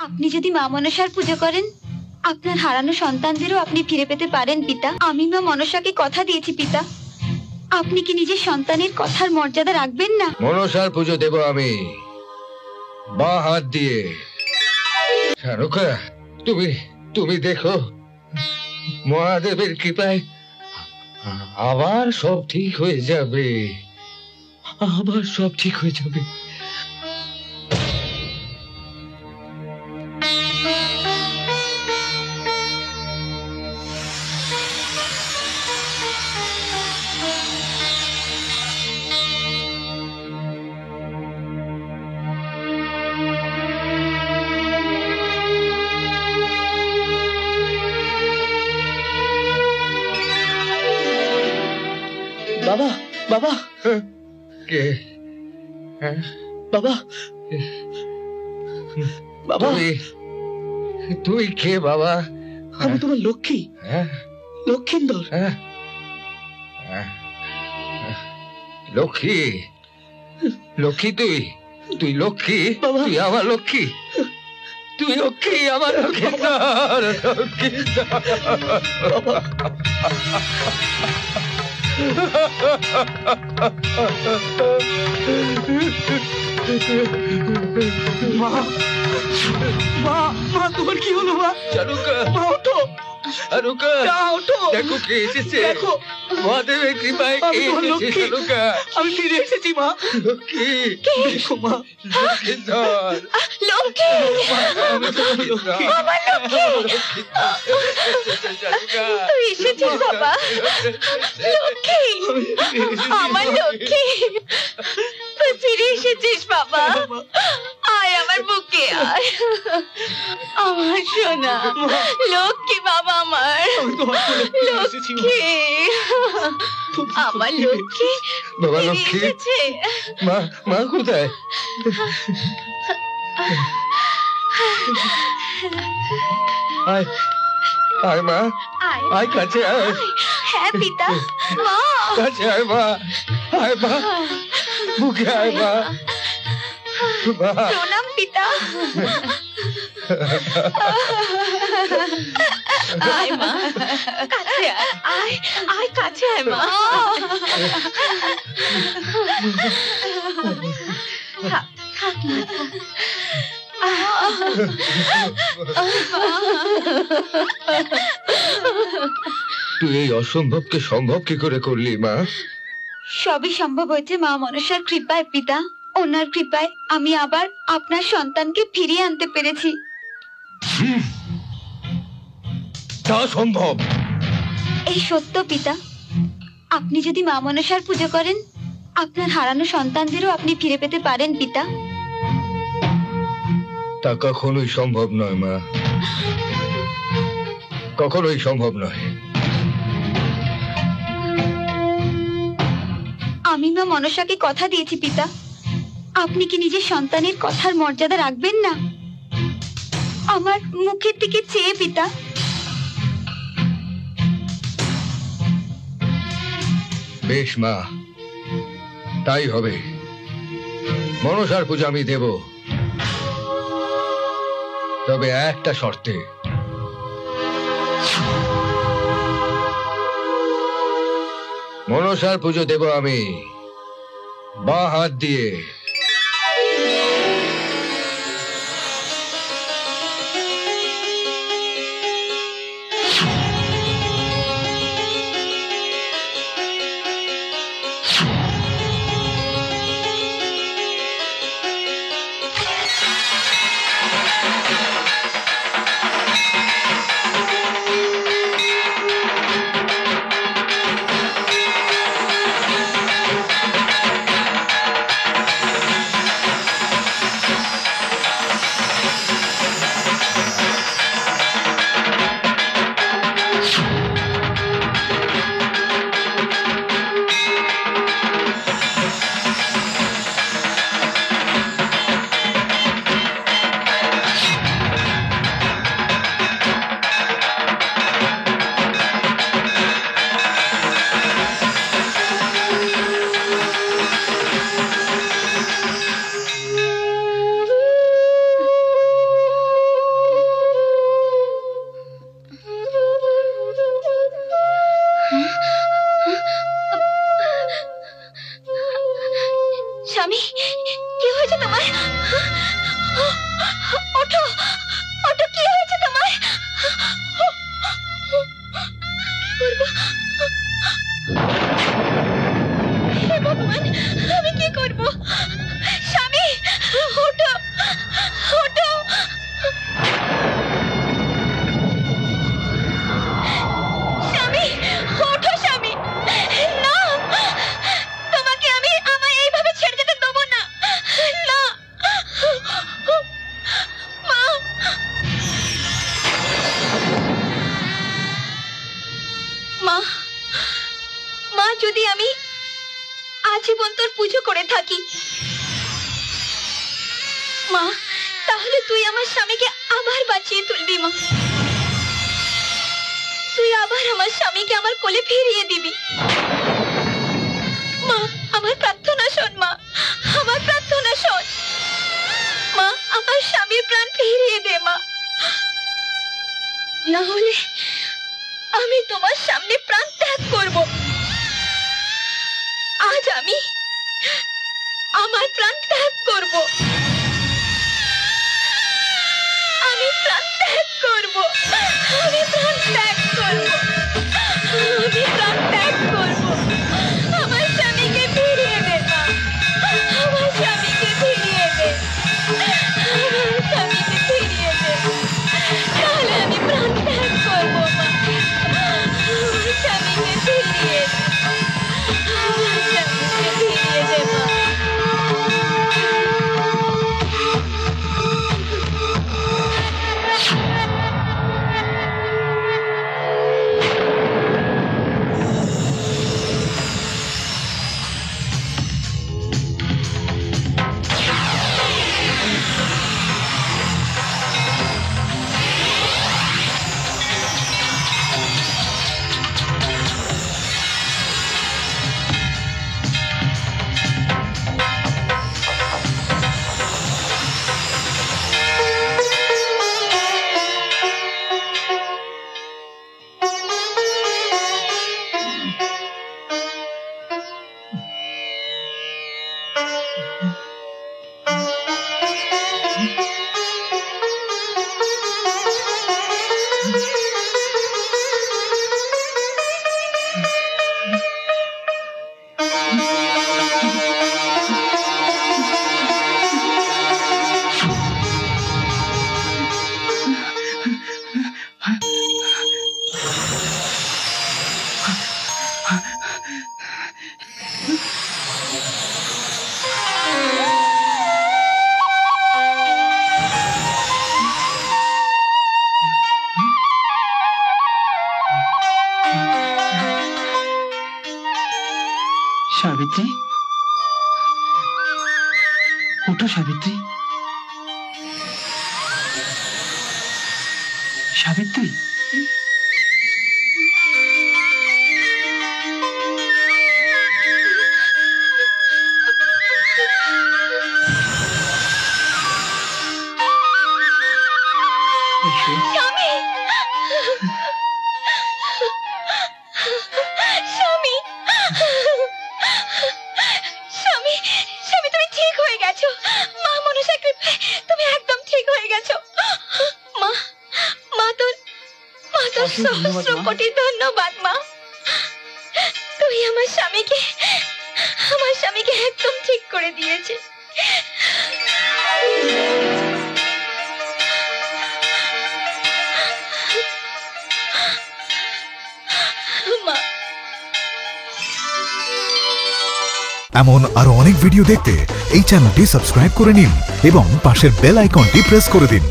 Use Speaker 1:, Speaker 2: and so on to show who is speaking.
Speaker 1: আপনি যদি মা মনসার পুজো করেন, আপনার হারানো সন্তানদেরও আপনি ফিরে পেতে পারেন পিতা। আমি মা মনসাকে কথা দিয়েছি পিতা। আপনি কি নিজের সন্তানের কথার মর্যাদা রাখবেন না?
Speaker 2: মনসার পুজো দেব আমি, বাঁ হাত দিয়ে। শানুকা, তুমি তুমি দেখো, মহাদেবের কৃপায় আবার সব ঠিক হয়ে যাবে, আবার সব ঠিক হয়ে যাবে।
Speaker 3: বাবা, বাবা,
Speaker 2: কে? হ্যাঁ?
Speaker 3: বাবা, বাবা,
Speaker 2: তুই কে বাবা?
Speaker 3: আমি তোমার লক্ষ্মী,
Speaker 2: হ্যাঁ,
Speaker 3: লক্ষিন্দর।
Speaker 2: হ্যাঁ, হ্যাঁ। লক্ষ্মী, লক্ষ্মী, তুই তুই লক্ষ্মী,
Speaker 3: বাবা।
Speaker 2: তুই আমার লক্ষ্মী, তুই লক্ষ্মী, আমার লক্ষ্মীন্দর, লক্ষ্মীন্দর।
Speaker 3: বাবা, মা, মা, মা, তোমার কি হলো মা?
Speaker 2: শানুকা,
Speaker 3: মা, ওঠো,
Speaker 2: শানুকা,
Speaker 3: মা, ওঠো,
Speaker 2: দেখো কে এসেছে,
Speaker 3: দেখো,
Speaker 2: মহাদেবের কৃপায় কে
Speaker 3: আমি তোমার
Speaker 2: এসেছে।
Speaker 3: লক্ষ্মী।
Speaker 2: শানুকা,
Speaker 3: আমি ফিরে এসেছি মা।
Speaker 2: লক্ষ্মী,
Speaker 3: দেখো মা,
Speaker 2: লক্ষ্মীন্দর,
Speaker 1: লক্ষ্মী,
Speaker 2: আমি তোমার লক্ষ্মী,
Speaker 1: আমার লক্ষ্মী,
Speaker 2: শানুকা,
Speaker 1: তুই এসেছিস বাবা। লক্ষ্মী, আমার লক্ষ্মী, তুই ফিরে এসেছিস বাবা। আয় আমার বুকে আয়, আমার সোনা লক্ষ্মী বাবা, আমার
Speaker 3: আমি তোমার কোলে ফিরে এসেছি মা।
Speaker 1: লক্ষ্মী, আমার লক্ষ্মী
Speaker 2: বাবা
Speaker 1: ফিরে
Speaker 2: লক্ষ্মী,
Speaker 1: এসেছে।
Speaker 2: মা, মা কোথায়? আয়, আয় মা,
Speaker 1: আয়,
Speaker 2: আয় কাছে আয়,
Speaker 1: আয়। হ্যাঁ পিতা, মা,
Speaker 2: কাছে আয় মা, আয় মা, বুকে আয় মা, মা।
Speaker 1: প্রণাম পিতা। আয় মা, কাছে আয়, আয়, আয় কাছে আয় মা। থাক, থাক মা,
Speaker 2: তুই এই অসম্ভবকে সম্ভব কি করে করলি মা?
Speaker 1: সবই সম্ভব হয়েছে মা মনসার কৃপায় পিতা। ওনার কৃপায় আমি আবার আপনার সন্তানকে ফিরিয়ে আনতে পেরেছি।
Speaker 2: তা সম্ভব?
Speaker 1: এই সত্য পিতা। আপনি যদি মা মনসার পুজো করেন, আপনার হারানো সন্তানদেরও আপনি ফিরে পেতে পারেন পিতা।
Speaker 2: তা কখনোই সম্ভব নয় মা, কখনোই সম্ভব নয়।
Speaker 1: আমি মা মনসাকে কথা দিয়েছি পিতা। আপনি কি নিজের সন্তানের কথার মর্যাদা রাখবেন না? আমার মুখের দিকে চেয়ে পিতা।
Speaker 2: বেশ মা, তাই হবে। মনসার পূজা আমি দেব, তবে একটা শর্তে। মনসার পুজো দেব আমি, বাঁ হাত দিয়ে।
Speaker 1: যদি আমি আজীবন তোর পুজো করে থাকি মা, তাহলে তুই আমার স্বামীকে আবার বাঁচিয়ে তুলবি মা। তুই আবার আমার স্বামীকে আমার কোলে ফিরিয়ে দিবি মা। আমার প্রার্থনা শোন মা, আমার প্রার্থনা শোন মা। আমার স্বামীর প্রাণ ফিরিয়ে দে মা, না হলে আমি তোমার সামনে প্রাণ ত্যাগ করব। আজ আমি আমার প্রাণ ত্যাগ করব, আমি প্রাণ ত্যাগ করব, আমি প্রাণ ত্যাগ করব, আমি প্রাণ ত্যাগ করব। আমার স্বামীকে ফিরিয়ে দে মা, আমার স্বামীকে ফিরিয়ে দে, আমার স্বামীকে ফিরিয়ে দে, তাহলে আমি প্রাণ ত্যাগ করব মা। আমার স্বামীকে ফিরিয়ে দে, আমার স্বামীকে ফিরিয়ে দে মা।
Speaker 3: সাবিত্রী, উঠো সাবিত্রী, সাবিত্রী।
Speaker 1: স্বামী, স্বামী, স্বামী, স্বামী, তুমি ঠিক হয়ে গেছো। মা মনসা কৃপায় তুমি একদম ঠিক হয়ে গেছো। মা, মা তোর সহস্র কোটি ধন্যবাদ মা। তুই আমার স্বামীকে একদম ঠিক করে দিয়েছে। মা,
Speaker 4: এমন আরো অনেক ভিডিও দেখতে এই চ্যানেলটি সাবস্ক্রাইব করে নিন এবং পাশের বেল আইকনটি প্রেস করে দিন।